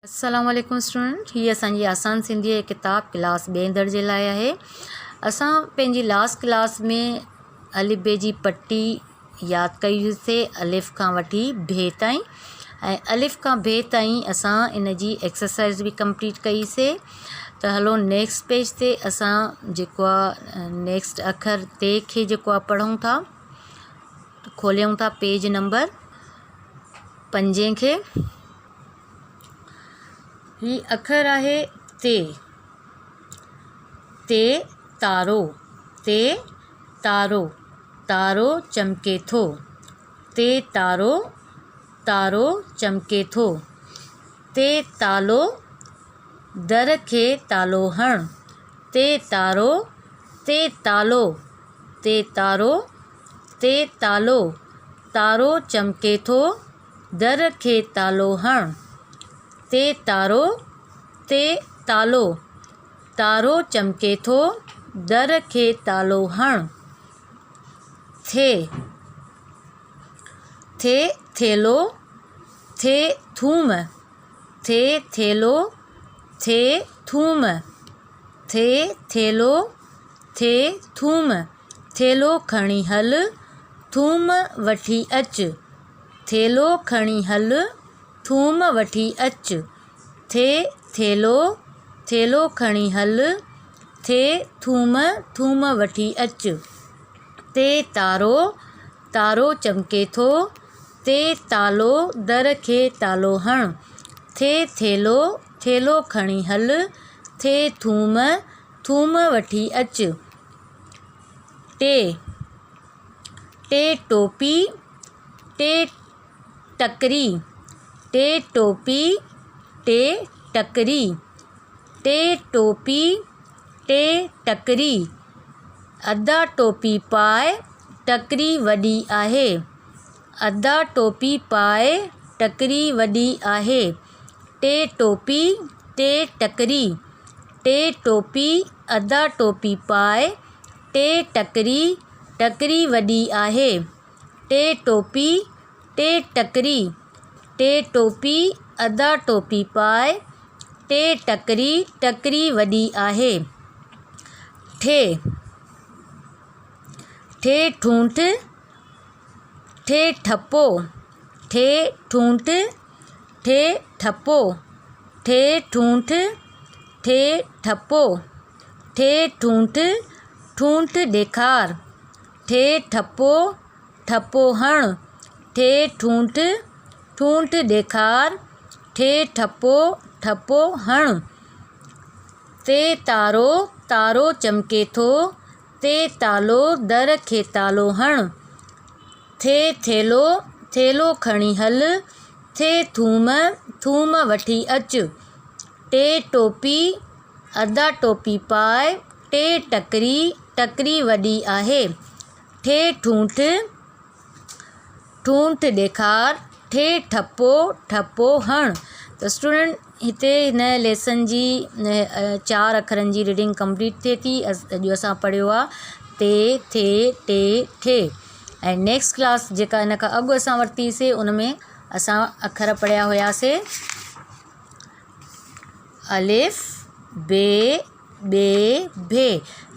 अस्सलाम वालेकुम स्टूडेंट। हीअ असांजी आसान सिंधी जी किताब क्लास 2 दर्जे लाइ आहे। असां पंहिंजी लास्ट क्लास में अलिफ बे जी पट्टी यादि कई हुईसीं, अलिफ खां वठी बे ताईं, ऐं अलिफ खां बे ताईं असां इन जी एक्सरसाइज़ बि कंप्लीट कईसीं। त हलो नेक्स्ट पेज ते असां जेको आहे नेक्स्ट अखर ते खे जेको आहे पढ़ूं था। खोलियूं था पेज नंबर 5 खे। ही अखर आहे ते। ते तारो, ते तारो, तारो चमके थो। ते तारो, तारो चमके थो। ते तालो, दर खे तालो हण। ते तारो, ते तालो, ते तारो, ते तालो, तारो चमके थो, दर खे तालो हण। ते तारो, ते तालो, तारो चमके थो, दर खे तालो हण। थे, थे थेलो, थे थूम। थे थेलो, थे थूम। थे थेलो, थे थूम। थेलो खणी हल, थूम वठी अच। थेलो खणी हल, थूम वठी अच। थे थेलो, थेलो खणी हल, थे थूम, थूम वठी अच। ते तारो, तारो चमके थो, ते तालो, दर खे तालो हण। थे थेलो, थेलो खणी हल, थे थूम, थूम वठी अच। टे, टे टोपी, टे टकरी। टे टोपी, टे टकरी। टे टोपी, टे टकरी। अदा टोपी पाए, टकरी वॾी आहे। अदा टोपी पाए, टकरी वॾी आहे। टे टोपी, टे टकरी। टे टोपी, अदा टोपी पाए, टे टकरी, टकरी वॾी आहे। टे टोपी, टे टकरी। टे टोपी, अदा टोपी पाए, टे टकरी, टकरी वॾी आहे। ठे, ठे ठूंठ, ठे ठपो। ठे ठूंठ, ठे ठपो। ठे ठूंठ, ठे ठपो। ठे ठूंठ, ठूंठ ॾेखार। ठे ठपो, ठपो हण। ठे ठूंठ, ठूंठ ॾेखार। ठे ठपो, ठपो हण। ते तारो, तारो चमके थो, ते तालो, दर खे तालो हण। थे थेलो, थेलो खणी हल, थे थूम, थूम वठी अच। टे टोपी, अदा टोपी पाए, टे टकरी, टकरी वॾी आहे। ठे ठूंठ, ठूंठ ॾेखार। ठे ठपो, ठपो हण। त स्टूडेंट हिते हिन लेसन जी 4 अखरनि जी रीडिंग कंप्लीट थिए थी। अॼु असां पढ़ियो आहे ते, थे, टे, ठे। ऐं नेक्स्ट क्लास जेका इन खां अॻु असां वरितीसीं उन में असां अखर पढ़िया हुआसीं अलिफ, बे, ॿे, भे,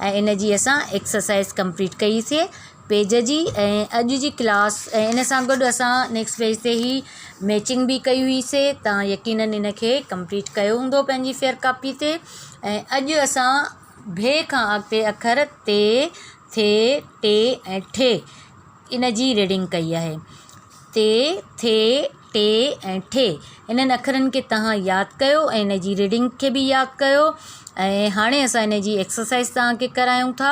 ऐं इन जी असां एक्सरसाइज़ कंप्लीट कईसीं पेज जी। ऐं अॼु जी क्लास ऐं इन सां गॾु असां नेक्स्ट पेज ते ई मैचिंग बि कई हुईसीं। तव्हां यकीनन इन खे कंप्लीट कयो हूंदो पंहिंजी फेयर कापी ते। ऐं अॼु असां भे खां अॻिते अखर ते, थे, टे ऐं ठे इन जी रीडिंग कई आहे। ते, थे, टे ऐं ठे इन्हनि अखरनि खे तव्हां यादि कयो ऐं इन जी रीडिंग खे बि यादि कयो। ऐं हाणे असां इन जी एक्सरसाइज़ तव्हांखे करायूं था।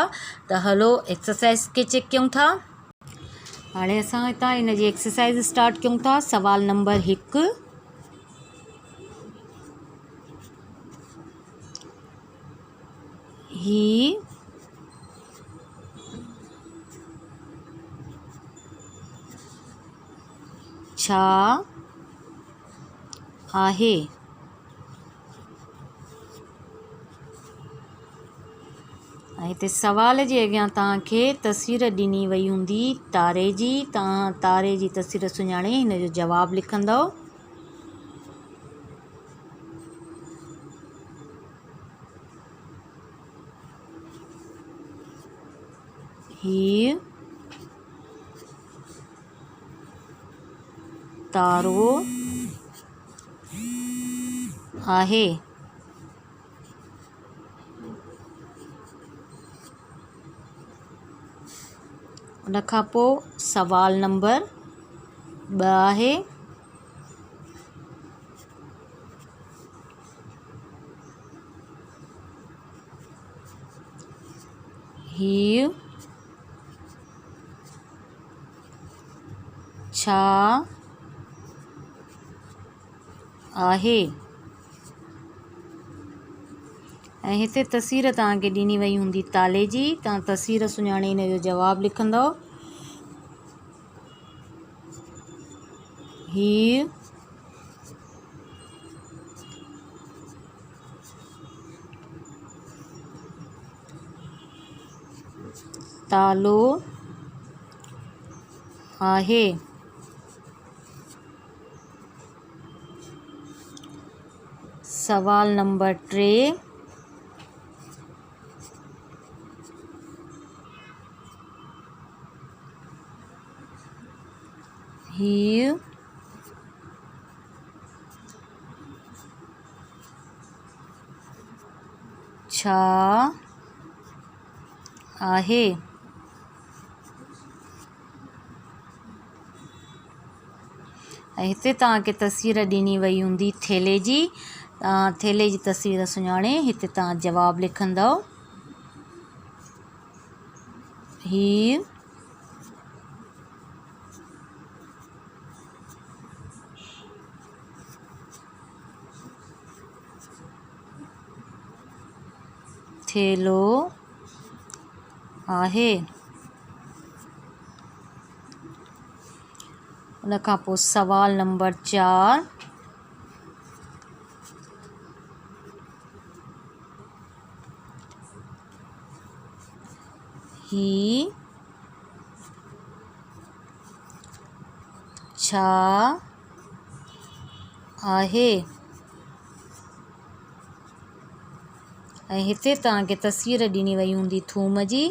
त हलो एक्सरसाइज़ खे चेक कयूं था। हाणे असां हितां इन जी एक्सरसाइज़ स्टार्ट कयूं था। सवाल नंबर 1, ही छा आहे? ऐं हिते सवाल जे अॻियां तव्हांखे तस्वीर ॾिनी वई हूंदी तारे जी। तव्हां तारे जी तस्वीर सुञाणे हिन जो जवाबु लिखंदव। हीउ तारो आहे। उन खां पोइ सवाल नंबर 2 आहे। हीउ छा आहे। ऐं हिते तस्वीर तव्हांखे ॾिनी वई हूंदी ताले जी, तव्हां तस्वीर सुञाणे हिन जो जवाबु लिखंदव। हीउ तालो आहे। सवाल नंबर 3, हीउ छा आहे। ऐं हिते तव्हांखे तस्वीर ॾिनी वई हूंदी थेले जी, तव्हां थेले जी तस्वीर सुञाणे हिते तव्हां जवाबु लिखंदव। हीउ थेलो आहे। उन खां पोइ सवाल नंबर 4, ही छा आहे। ऐं हिते तव्हांखे तस्वीर ॾिनी वई हूंदी थूम जी,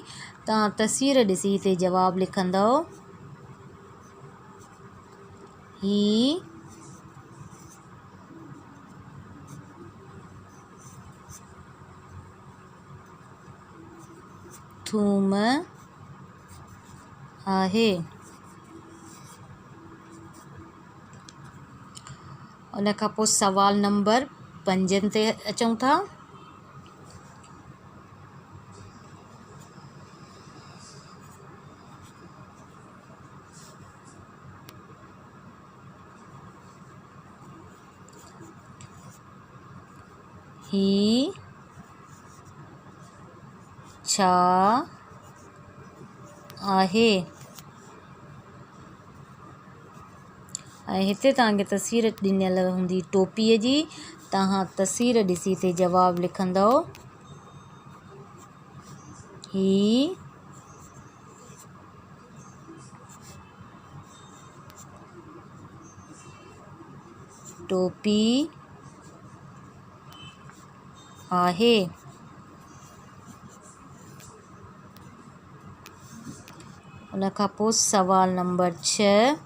तव्हां तस्वीर ॾिसी हिते जवाबु लिखंदव। ही थूम आहे। उन खां पोइ सवाल नंबर 5 ते अचूं था। ही छा आहे। ऐं हिते तव्हांखे तस्वीर ॾिनल हूंदी टोपीअ जी, तव्हां तस्वीर ॾिसी हिते जवाबु लिखंदव। ही टोपी आहे। उन खां पोइ सवाल नंबर 6,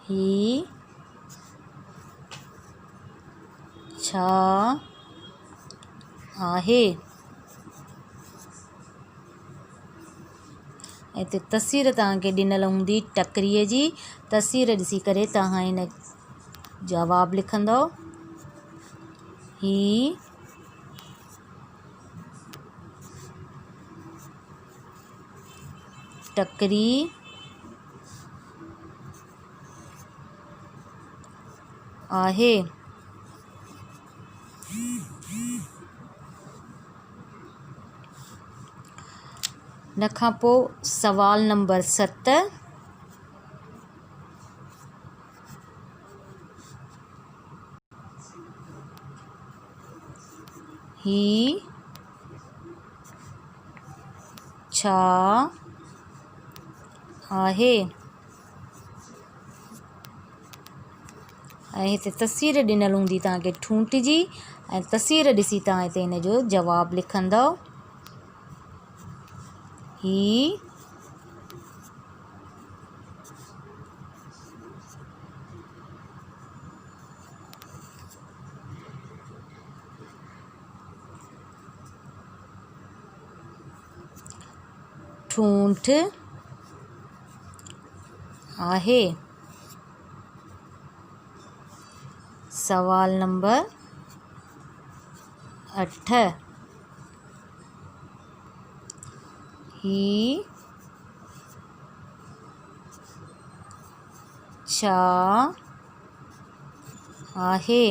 ही छा आहे। ऐं हिते तस्वीर तव्हांखे ॾिनल हूंदी टकरीअ जी, तस्वीर ॾिसी करे तव्हां हिन जवाबु लिखंदव। ही टकरी आहे। इन खां पोइ सवाल नंबर 7, ही छा आहे। ऐं हिते तस्वीर ॾिनल हूंदी तव्हांखे ठूंठ जी ऐं तस्वीर ॾिसी तव्हां हिते हिन जो जवाबु लिखंदव। ही ठूंठ आहे। सवाल नंबर 8 ही छा आहे।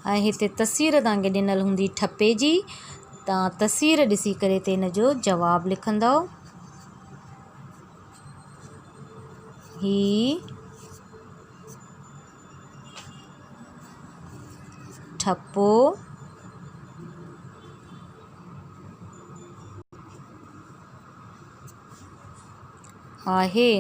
ऐं हिते तस्वीर तव्हांखे ॾिनल हूंदी ठपे जी, तव्हां तस्वीर ॾिसी करे हिते हिन जो जवाबु लिखंदव। ही ठपो आहे।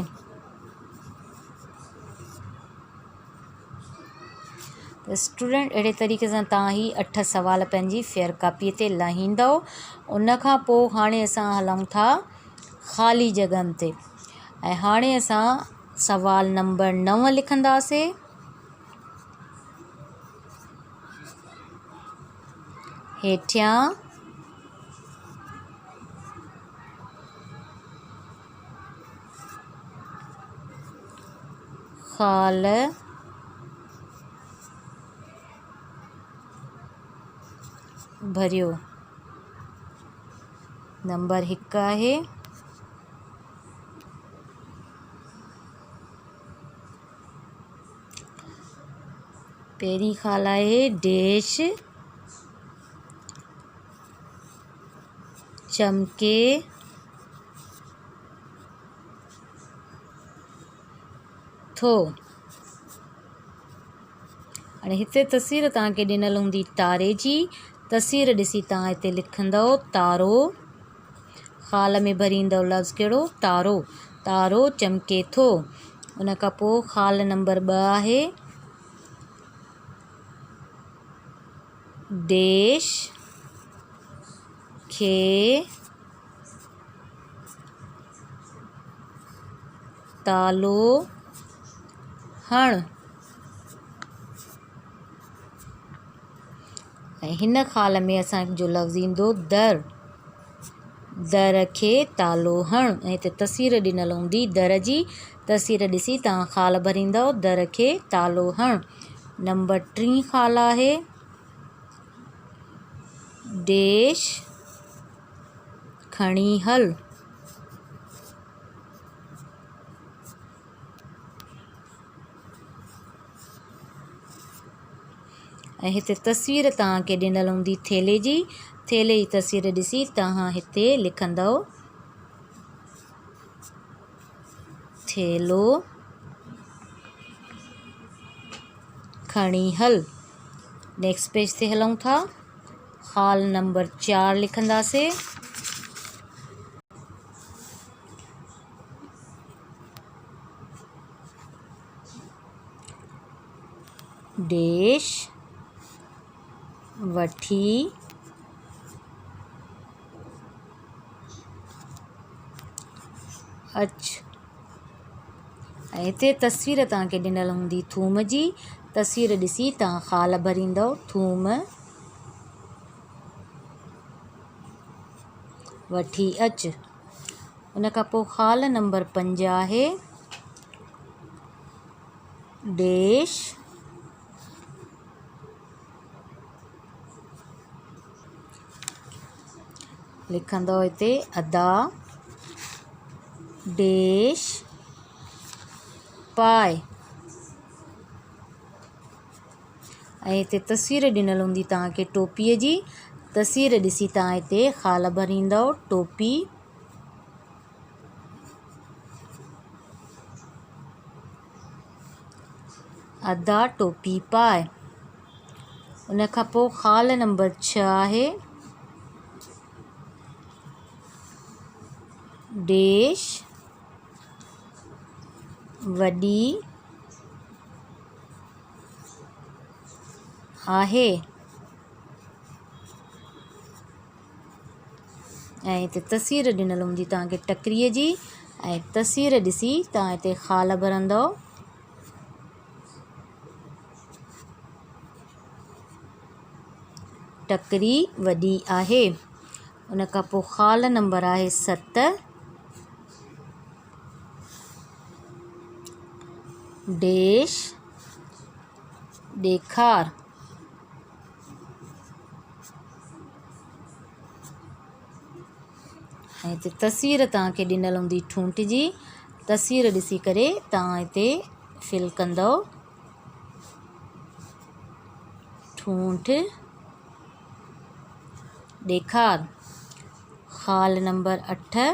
त स्टूडेंट अहिड़े तरीक़े सां तव्हां ही 8 सवाल पंहिंजी फेयर कापीअ ते लाहींदव। उन खां पोइ हाणे असां हलूं था ख़ाली जॻहनि ते ऐं हाणे असां सवाल नंबर 9 लिखंदासीं। हेठियां ख़ाल भरियो। नंबर 1 आहे पहिरीं ख़ाल आहे डैश चमके थो। हाणे हिते तस्वीर तव्हांखे ॾिनल हूंदी तारे जी, तस्वीर ॾिसी तव्हां हिते लिखंदव तारो। ख़ाल में भरींदव लफ़्ज़ कहिड़ो, तारो। तारो चमके थो। उन खां पोइ ख़ाल नंबर 2 आहे डैश खे तालो हण। ऐं हिन ख़ाल में असांजो लफ़्ज़ ईंदो दर। दर खे तालो हण। ऐं हिते तस्वीर ॾिनल हूंदी दर जी, तस्वीर ॾिसी तव्हां ख़ाल भरींदव दर खे तालो हण। नंबर 3 ख़ाल आहे डैश खणी हल। ऐं हिते तस्वीर तव्हांखे ॾिनल हूंदी थेले जी, थेले जी तस्वीर ॾिसी तव्हां हिते लिखंदव थेलो खणी हल। नेक्स्ट पेज ते हलूं था। ख़ाल नंबर 4 लिखंदासीं। डैश वठी अच। ऐं हिते तस्वीर तव्हांखे ॾिनल हूंदी थूम जी, तस्वीर ॾिसी तव्हां ख़ाल भरींदव थूम वठी अच। उन खां पोइ ख़ाल नंबर 5 आहे डैश लिखंदव हिते अदा डैश पाए। ऐं हिते तस्वीर ॾिनल हूंदी तव्हांखे टोपीअ जी, तस्वीर ॾिसी तव्हां हिते ख़ाल भरींदव टोपी अदा टोपी पाए। उन खां पोइ ख़ाल नंबर 6 आहे डैश वॾी आहे। ऐं हिते तस्वीर ॾिनल हूंदी तव्हांखे टकरीअ जी, ऐं तस्वीर ॾिसी तव्हां हिते ख़ाल भरंदव। टकरी वॾी आहे। उन खां पोइ ख़ाल नंबर आहे 7। देश ॾेखार। ऐं हिते तस्वीर तव्हांखे ॾिनल हूंदी ठूंठ जी, तस्वीर ॾिसी करे तव्हां हिते फिल कंदव। ठूंठ ॾेखार। ख़ाल नंबर 8।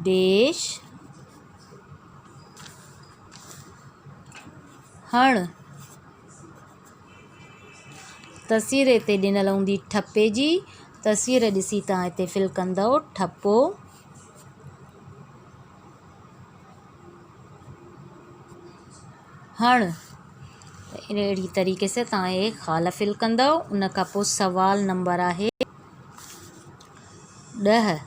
देश हण। तस्वीर हिते ॾिनल हूंदी ठपे जी, तस्वीर ॾिसी तव्हां हिते फिल कंदव। ठपो हण। अहिड़ी तरीक़े से तव्हां हे ख़ाल फिल कंदव। उन खां पोइ सवाल नंबर आहे 10।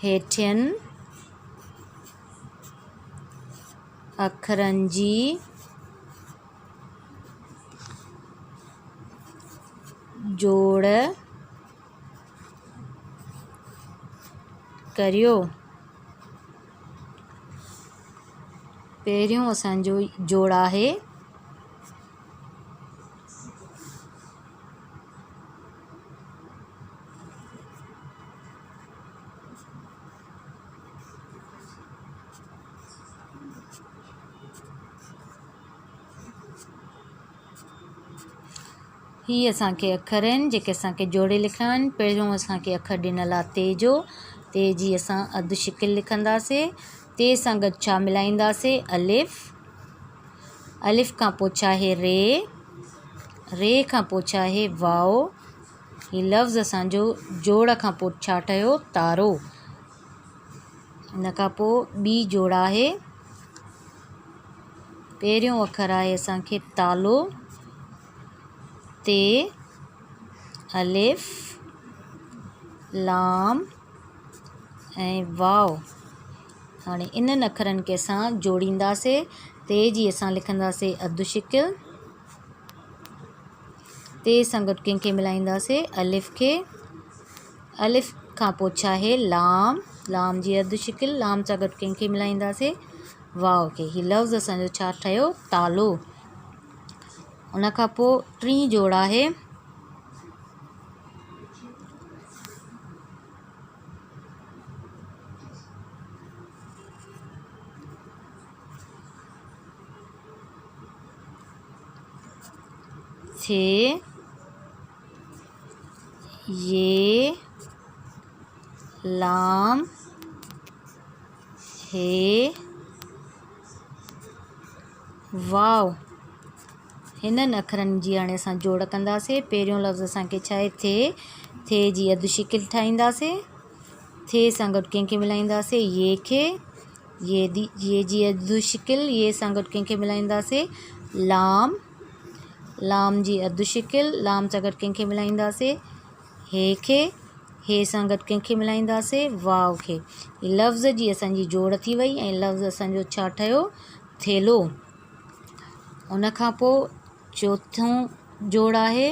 हेठियनि अखरनि जी जोड़ करियो। पहिरियों असांजो जोड़ आहे ही असांखे अखर आहिनि जेके असांखे जोड़े लिखिणा आहिनि। पहिरियों असांखे अखर ॾिनल आहे ते जो, ते जी असां अधु शिकिल लिखंदासीं। ते सां गॾु छा मिलाईंदासीं? अलिफ। अलिफ खां पोइ छा आहे? रे। रे खां पोइ छा आहे? वाओ। ही लफ़्ज़ असांजो जोड़ खां पोइ छा ठहियो? तारो। इन खां पोइ ॿी जोड़ आहे, पहिरियों अखर आहे असांखे तालो। ते अलिफ लाम ऐं वाओ। हाणे इन्हनि अखरनि खे असां जोड़ींदासीं। ते जी असां लिखंदासीं अधु शिकिल। ते सां गॾु कंहिंखे मिलाईंदासीं? अलिफ खे। अलिफ खां पोइ छा आहे? लाम। लाम जी अधु शिकिल। लाम सां गॾु कंहिंखे मिलाईंदासीं? वाओ खे। ही लफ़्ज़ असांजो छा ठहियो? तालो। उन खां पोइ टी जोड़ आहे थे, ये, लाम, हे, वाओ। हिननि अखरनि जी हाणे असां जोड़ कंदासीं। पहिरियों लफ़्ज़ असांखे छा आहे? थे जी अधु शिकिल ठाहींदासीं। थे सां गॾु कंहिंखे मिलाईंदासीं? ये खे। ये जी अधु शिकिल। ये सां गॾु कंहिंखे मिलाईंदासीं? लाम। लाम जी अधु शिकिल। लाम सां गॾु कंहिंखे मिलाईंदासीं? हे खे। हे सां गॾु कंहिंखे मिलाईंदासीं? वाव खे। लफ़्ज़ जी असांजी जोड़ थी वई ऐं लफ़्ज़ असांजो छा ठहियो? थेलो। उन खां पोइ चोथों जोड़ आहे,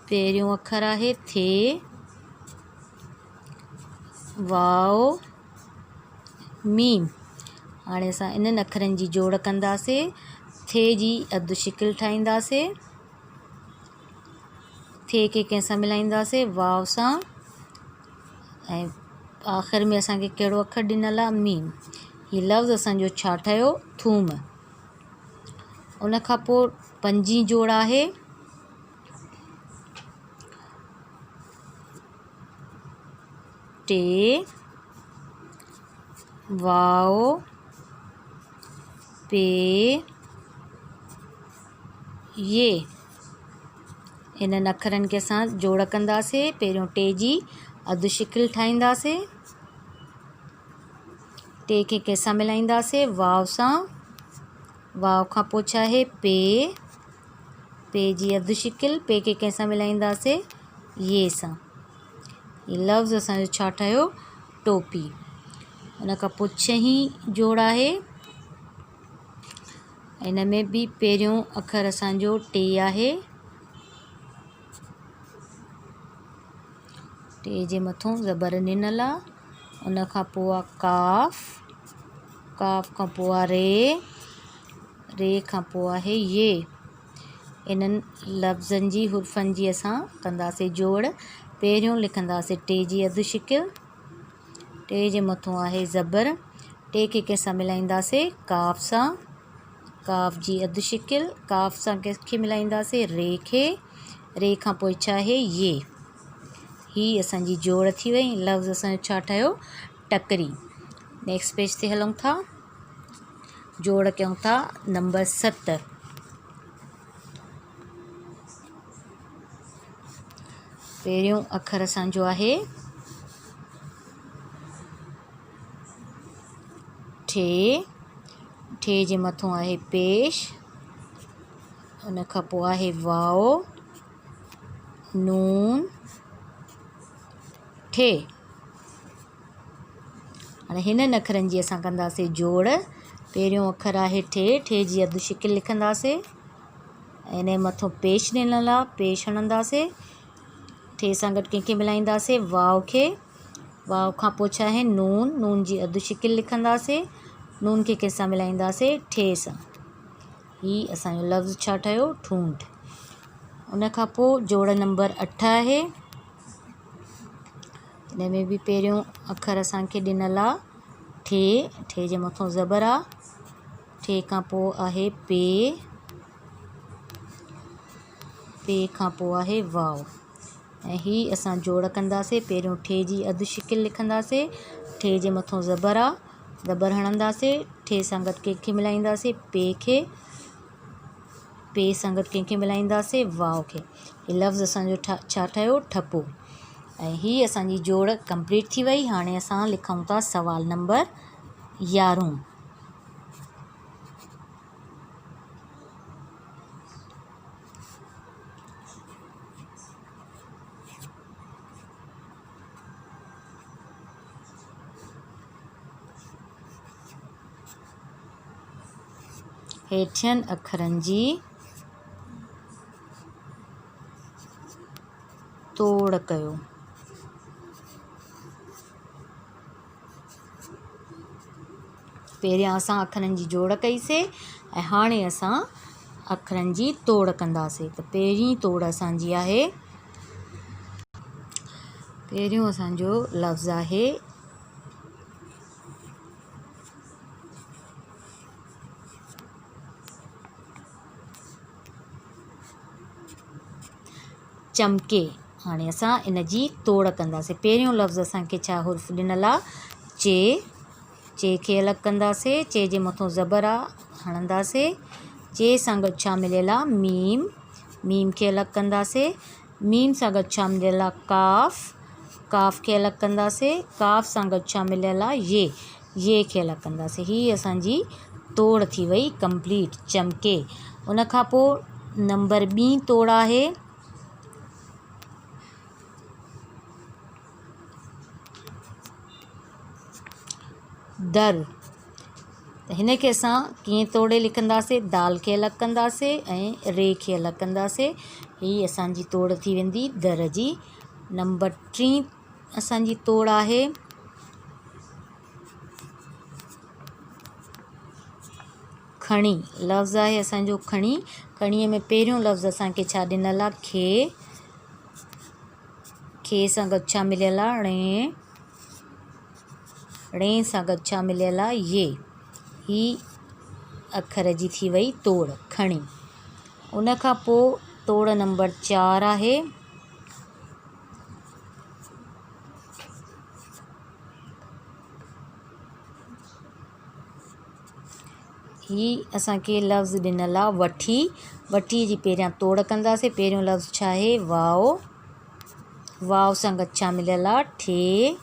पहिरियों अखर आहे थे, वाओ, मीम। हाणे असां इन्हनि अखरनि जी जोड़ कंदासीं। थे जी अधु शिकिल ठाहींदासीं। थे खे कंहिंसां मिलाईंदासीं? वाव सां। ऐं आख़िर में असांखे कहिड़ो अखर ॾिनल आहे? मीम। हीउ लफ़्ज़ असांजो छा ठहियो? थूम। उन खां पोइ पंजी जोड़ आहे टे, वाओ, पे, ये इन्हनि अखरनि खे असां जोड़ कंदासीं। पहिरियों टे जी अधु शिकिल ठाहींदासीं, टे खे कंहिंसां मिलाईंदासीं वाव सां, वाव खां पोइ छा आहे पे, पे जी अधु शिकिल, पे खे कंहिंसां मिलाईंदासीं ये सां। ये लफ़्ज़ असांजो छा ठहियो टोपी। उन खां पोइ छहीं जोड़ आहे, इन में बि पहिरियों अखर असांजो टे आहे, टे जे मथां ज़बर ॾिनल आहे। उन खां पोइ आहे काफ़, काफ़ खां पोइ आहे रे, रे खां पोइ आहे ये। इन्हनि लफ़्ज़नि जी हुर्फ़नि जी असां कंदासीं जोड़। पहिरियों लिखंदासीं टे जी अधु शिकिल, टे जे मथां आहे ज़बर, टे खे कंहिंसां मिलाईंदासीं काफ़ सां, काफ़ जी अधु शिकिल, काफ़ सां कंहिंखे मिलाईंदासीं रे खे, रे खां पोइ छा आहे ये। ही असांजी जोड़ थी वई। लफ़्ज़ असांजो छा ठहियो टकरी। नेक्स्ट पेज ते हलूं था, जोड़ कयूं था नंबर 7। पहिरियों अखर असांजो आहे ठे, ठे जे मथां आहे पेश, उन खां पोइ आहे वाओ, नून, ठे। हाणे हिननि अखरनि जी असां कंदासीं जोड़। पहिरियों अखर आहे ठे, ठे जी अधु शिकिल लिखंदासीं, इन जे मथां पेश ॾिनल आहे, पेश हणंदासीं, ठे सां गॾु कंहिंखे मिलाईंदासीं वाव खे, वाव खां पोइ छा आहे नून, नून जी अधु शिकिल लिखंदासीं, नून खे कंहिंसां मिलाईंदासीं ठे सां। ही असांजो लफ़्ज़ छा ठहियो ठूंठ। उन खां पोइ जोड़ नंबर 8 आहे, इन में बि पहिरियों अखर असांखे ॾिनल आहे ठे, ठे जे मथां ज़बर आहे, ठे खां पोइ आहे पे, पे खां पोइ आहे वाव। ऐं ही असां जोड़ कंदासीं। पहिरियों ठे जी अधु शिकिल लिखंदासीं, ठे जे मथां ज़बर आहे, ज़बर हणंदासीं, ठे सां गॾु कंहिंखे मिलाईंदासीं पे खे, पे सां गॾु कंहिंखे मिलाईंदासीं वाव खे। ही लफ़्ज़ असांजो छा ठहियो ठपो। ऐं ही असांजी जोड़ कंप्लीट थी वई। हाणे असां लिखूं था सवाल नंबर 11। हेठियनि अखरनि जी तोड़ कयो। पहिरियां असां अखरनि जी जोड़ कईसीं ऐं हाणे असां अखरनि जी तोड़ कंदासीं। त पहिरीं तोड़ असांजी आहे, पहिरियों असांजो लफ़्ज़ आहे चमके। हाणे असां इन जी तोड़ कंदासीं। पहिरियों लफ़्ज़ असांखे छा हुर्फ़ ॾिनल आहे चे, चे खे अलॻि कंदासीं, चे जे मथां ज़बर आहे, हणंदासीं, चे सां गॾु छा मिलियल आहे मीम, मीम खे अलॻि कंदासीं, मीम सां गॾु छा मिलियल आहे काफ़, काफ़ खे अलॻि कंदासीं, काफ़ सां गॾु छा मिलियल आहे ये खे अलॻि कंदासीं। ही असांजी तोड़ थी वई कंप्लीट चमके। उन खां पोइ नंबर 2 तोड़ आहे दर। त हिन खे असां कीअं तोड़े लिखंदासीं, दाल खे अलॻि कंदासीं ऐं रे खे अलॻि कंदासीं। ही असांजी तोड़ थी वेंदी दर जी। नंबर 3 असांजी तोड़ आहे खणी। लफ़्ज़ आहे असांजो खणी। खणीअ में पहिरियों लफ़्ज़ असांखे छा ॾिनल आहे खे, खे सां गॾु छा मिलियल आहे णे, णे सां गॾु छा मिलियल आहे ये। ही अखर जी थी वई तोड़ खणी। उन खां पोइ तोड़ नंबर 4 आहे ही असांखे लफ़्ज़ ॾिनल आहे वठी। वठी जी पहिरियां तोड़ कंदासीं। पहिरियों लफ़्ज़ छा आहे? वाओ। वाओ सां गॾु छा मिलियल आहे? ठे।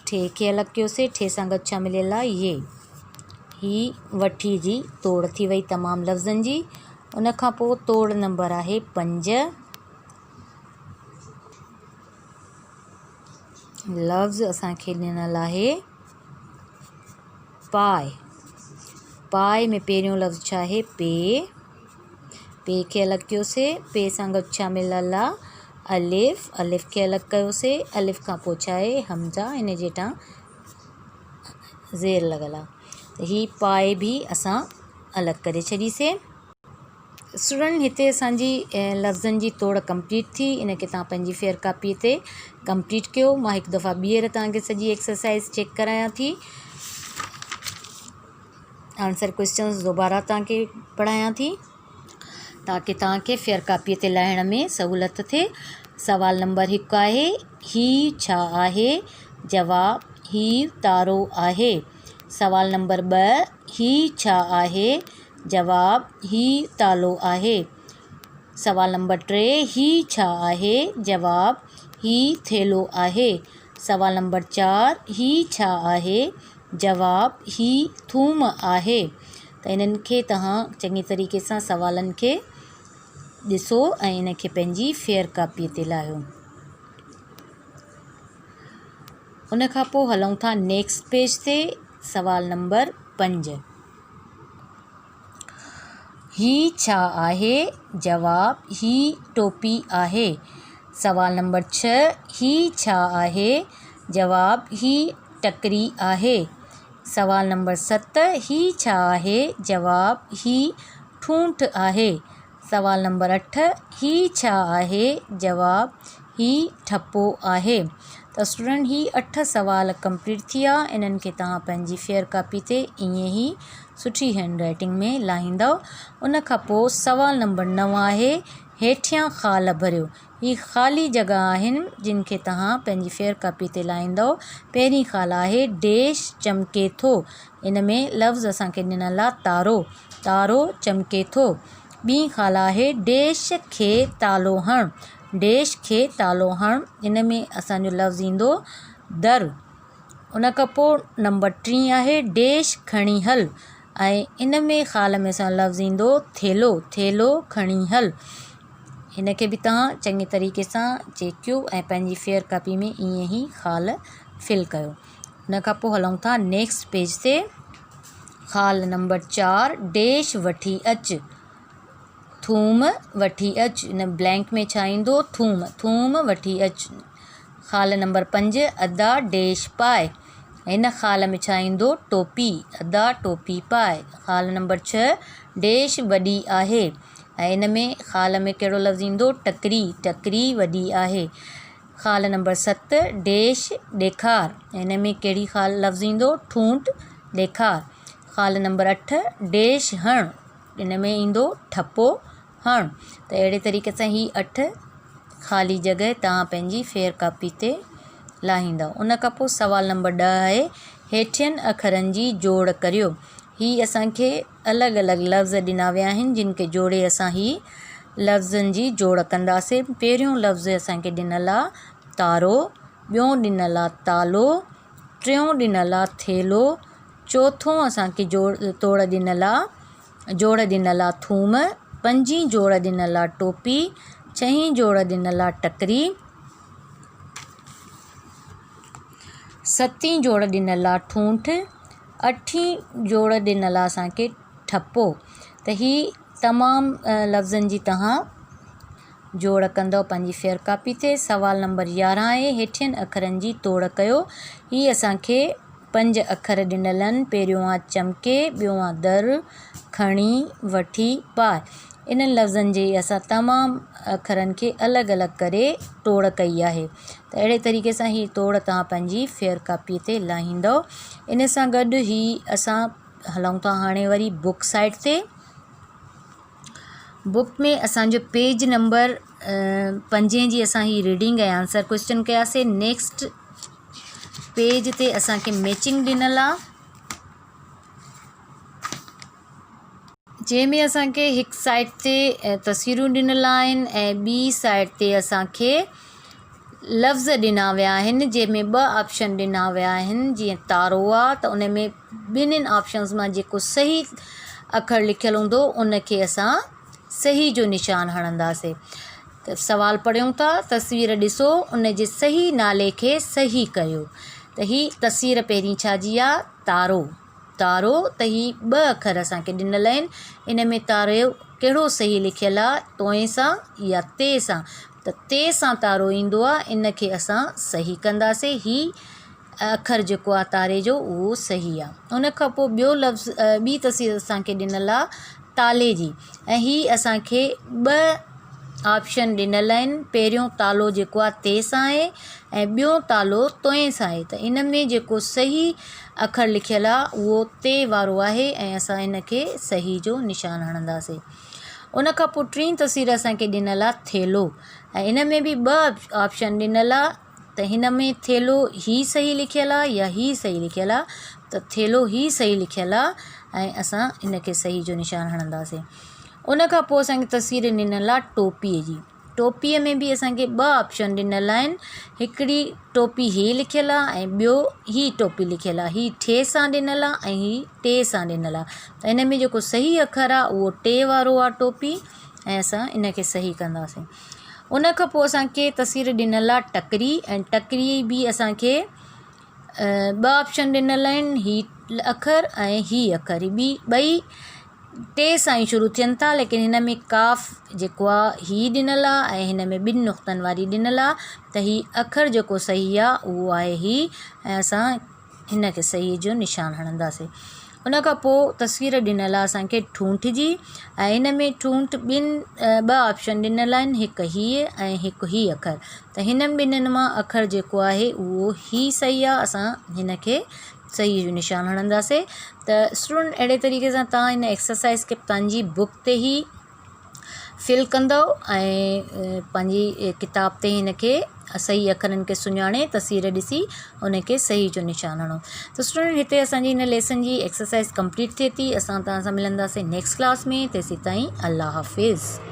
ठे खे अलॻि कयोसीं। ठे सां गॾु छा मिलियल आहे? ये। ही वठी जी तोड़ थी वई तमामु लफ़्ज़नि जी। उन खां पोइ तोड़ नंबर आहे 5। लफ़्ज़ असांखे ॾिनल आहे पाए। पाए में पहिरियों लफ़्ज़ छा आहे? पे। पे खे अलॻि कयोसीं। पे सां गॾु छा मिलियल आहे? अलिफ़। अलिफ़ खे अलॻि कयोसीं। अलिफ़ खां पोइ छा आहे? हमज़ा। इन जे हेठां ज़ेर लॻल आहे। त ही पाए बि असां अलॻि करे छॾीसीं। स्टूडेंट हिते असांजी लफ़्ज़नि जी तोड़ कंप्लीट थी। इन खे तव्हां पंहिंजी फेयर कापीअ ते कंप्लीट कयो। मां हिकु दफ़ा ॿीहर तव्हांखे सॼी एक्सरसाइज़ चेक करायां थी। आंसर क्वेश्चन्स दोबारा तव्हांखे पढ़ायां थी ताकी तव्हांखे फेयर कापीअ ते लाहिण में सहूलियत थिए। सवाल नंबर 1 आहे, ही छा आहे? जवाब, ही तारो आहे। सवाल नंबर 2, ही छा आहे? जवाब, ही तालो आहे। सवाल नंबर 3, ही छा आहे? जवाब, ही थेलो आहे। सवाल नंबर 4, ही छा आहे? जवाब, ही थूम आहे। त इन्हनि खे तव्हां चङी तरीक़े सां सवालनि खे ॾिसो ऐं इन खे पंहिंजी फेयर कापीअ ते लाहियो। उन खां पोइ हलूं था नेक्स्ट पेज ते। सवाल नंबर 5, ही छा आहे? जवाब, ही टोपी आहे। सवाल नंबर 6, ही छा आहे? जवाब, ही टकरी आहे। सवाल नंबर 7, ही छा आहे? जवाब, ही ठूंठ आहे। सवाल नंबर 8, ही छा आहे? जवाब, ही ठपो आहे। त स्टूडेंट ही 8 सवाल कंप्लीट थी विया। इन्हनि खे तव्हां पंहिंजी फेयर कापी ते ईअं ई सुठी हैंड राइटिंग में लाहींदव। उन खां पोइ सवाल नंबर 9 आहे, हेठियां ख़ाल भरियो। ही ख़ाली जॻह आहिनि जिन खे तव्हां पंहिंजी फेयर कापी ते लाहींदव। पहिरीं ख़ाल आहे देश चमके थो। इन में लफ़्ज़ असांखे ॾिनल आहे तारो। तारो चमके थो। ॿी ख़ाल आहे देश खे तालो हण। देश खे तालो हण। इन में असांजो लफ़्ज़ ईंदो दर। उन खां पोइ नंबर 3 आहे देश खणी हल। ऐं इन में ख़ाल में असां लफ़्ज़ ईंदो थेलो। थेलो खणी हल। हिन खे बि तव्हां चङी तरीक़े सां चेक कयो ऐं पंहिंजी फेयर कापी में ईअं ई ख़ाल फिल कयो। उन खां पोइ हलूं था नेक्स्ट पेज ते। ख़ाल नंबर 4, देश वठी अच। थूम वठी अच। इन ब्लैंक में छा ईंदो? थूम। थूम वठी अच। ख़ाल नंबर 5, अदा देश पाए। हिन ख़ाल में छा ईंदो? टोपी। अदा टोपी पाए। ख़ाल नंबर 6, देश वॾी आहे। ऐं इन में ख़ाल में कहिड़ो लफ़्ज़ ईंदो? टकरी। टकरी वॾी आहे। ख़ाल नंबर 7, देश ॾेखार। हिन में कहिड़ी ख़ाल लफ़्ज़ ईंदो? ठूंठ ॾेखार। ख़ाल नंबर 8, देश हण। इन में ईंदो ठपो हण। त अहिड़े तरीक़े सां ही 8 ख़ाली जॻह तव्हां पंहिंजी फेयर कापी ते लाहींदव। उन खां पोइ सवाल नंबर 10 आहे, हेठियनि अखरनि जी जोड़ करियो। ही असांखे अलॻि अलॻि लफ़्ज़ ॾिना विया आहिनि जिन खे जोड़े असां ही लफ़्ज़नि जी जोड़ कंदासीं। पहिरियों लफ़्ज़ असांखे ॾिनल आहे तारो। ॿियों ॾिनल आहे तालो। टियों ॾिनल आहे थेलो। चोथों असांखे जोड़ ॾिनल आहे थूम। 5हीं जोड़ ॾिनल आहे टोपी। 6हीं जोड़ ॾिनल आहे टकरी। 7हीं जोड़ ॾिनल आहे ठूंठ। 8हीं जोड़ ॾिनल आहे असांखे ठपो। त ही तमामु लफ़्ज़नि जी तव्हां जोड़ कंदव पंहिंजी फेयर कापी ते। सवाल नंबर 11 आहे, हेठियनि अखरनि जी तोड़ कयो। ही असांखे 5 अखर ॾिनल आहिनि। पहिरियों आहे चमके, ॿियों आहे दर, खणी, वठी, पाए। इन्हनि लफ़्ज़नि जे असां तमामु अखरनि खे अलॻि अलॻि करे तोड़ कई आहे। त अहिड़े तरीक़े सां ही तोड़ तव्हां पंहिंजी फेयर कापीअ ते लाहींदव। इन सां गॾु ही असां हलूं था हाणे वरी बुक साइड ते। बुक में असांजो पेज नंबर 5 जी असां ही रीडिंग ऐं आंसर क्वेश्चन कयासीं। नेक्स्ट पेज ते असांखे मैचिंग ॾिनल आहे। जंहिंमें असांखे हिकु साइड ते तस्वीरूं ॾिनल आहिनि ऐं ॿी साइड ते असांखे लफ़्ज़ ॾिना विया आहिनि, जंहिंमें 2 ऑप्शन ॾिना विया आहिनि। जीअं तारो आहे त उन में ॿिन्हिनि ऑप्शन्स मां जेको सही अखर लिखियलु हूंदो उनखे असां सही जो निशान हणंदासीं। त सवाल पढ़ियूं था, तस्वीर ॾिसो, उन जे सही नाले खे सही कयो। त हीअ तस्वीर पहिरीं छाजी आहे? तारो। तारो त हीअ 2 अखर असांखे ॾिनल आहिनि। इन में तारो कहिड़ो सही लिखियलु आहे? तोए सां या ते सां? त ते सां तारो ईंदो आहे, इनखे असां सही कंदासीं। हीअ अखर जेको आहे तारे जो उहो सही आहे। उन खां पोइ ॿियो लफ़्ज़ ॿी तस्वीर असांखे ॾिनल आहे ताले जी, ऐं हीअ असांखे 2 ऑप्शन ॾिनल आहिनि। पहिरियों तालो जेको आहे ते सां आहे ऐं ॿियो तालो तोए सां आहे। त इन में जेको सही अखर लिखियलु आहे उहो ते वारो आहे ऐं असां इनखे सही जो निशान हणंदासीं। उन खां पोइ टीं तस्वीर असांखे ॾिनल आहे थेलो, ऐं इन में बि 2 ऑप्शन ॾिनल आहे। त हिन में थेलो ही सही लिखियलु आहे या ही सही लिखियलु आहे? त थेलो ही सही लिखियलु आहे ऐं असां इनखे सही जो निशान हणंदासीं। उन खां पोइ असांखे तस्वीर ॾिनल आहे टोपीअ जी। टोपीअ में बि असांखे 2 ऑप्शन ॾिनल आहिनि। हिकिड़ी टोपी ही लिखियलु आहे ऐं ॿियो ही टोपी लिखियलु आहे। ही ठे सां ॾिनल आहे ऐं ही टे सां ॾिनल आहे। त इन में जेको सही अखर आहे उहो टे वारो आहे टोपी, ऐं असां इनखे सही कंदासीं। उन खां पोइ असांखे तस्वीर ॾिनल आहे टकरी, ऐं टकरी बि असांखे 2 ऑप्शन ॾिनल आहिनि, ही अखर ऐं ही अखर। बि ॿई टे सां ई शुरू थियनि था, लेकिन हिन में काफ़ जेको आहे ही ॾिनल आहे ऐं हिन में 2 नुक़्तनि वारी ॾिनल आहे। त ही अखर जेको सही आहे उहो आहे ही, ऐं असां हिन खे सही जो निशान हणंदासीं। उन खां पोइ तस्वीर ॾिनल आहे असांखे ठूंठ जी, ऐं हिन में ठूंठ 2 ऑप्शन ॾिनल आहिनि, हिकु हीअ ऐं हिकु ही अखर। त हिननि ॿिन्हिनि मां अखर जेको आहे उहो ही सही आहे, असां हिन खे सही जो निशान हणंदासीं। त स्टूडेंट अहिड़े तरीक़े सां तव्हां हिन एक्सरसाइज़ खे पंहिंजी बुक ते ई फिल कंदव ऐं पंहिंजी किताब ते हिन खे सही अखरनि खे सुञाणे तस्वीर ॾिसी उन खे सही जो निशान हणो। त स्टूडेंट हिते असांजी हिन लेसन जी एक्सरसाइज़ कंप्लीट थिए थी। असां तव्हां सां मिलंदासीं नेक्स्ट क्लास में। तेसीं ताईं अल्लाह हाफ़िज़।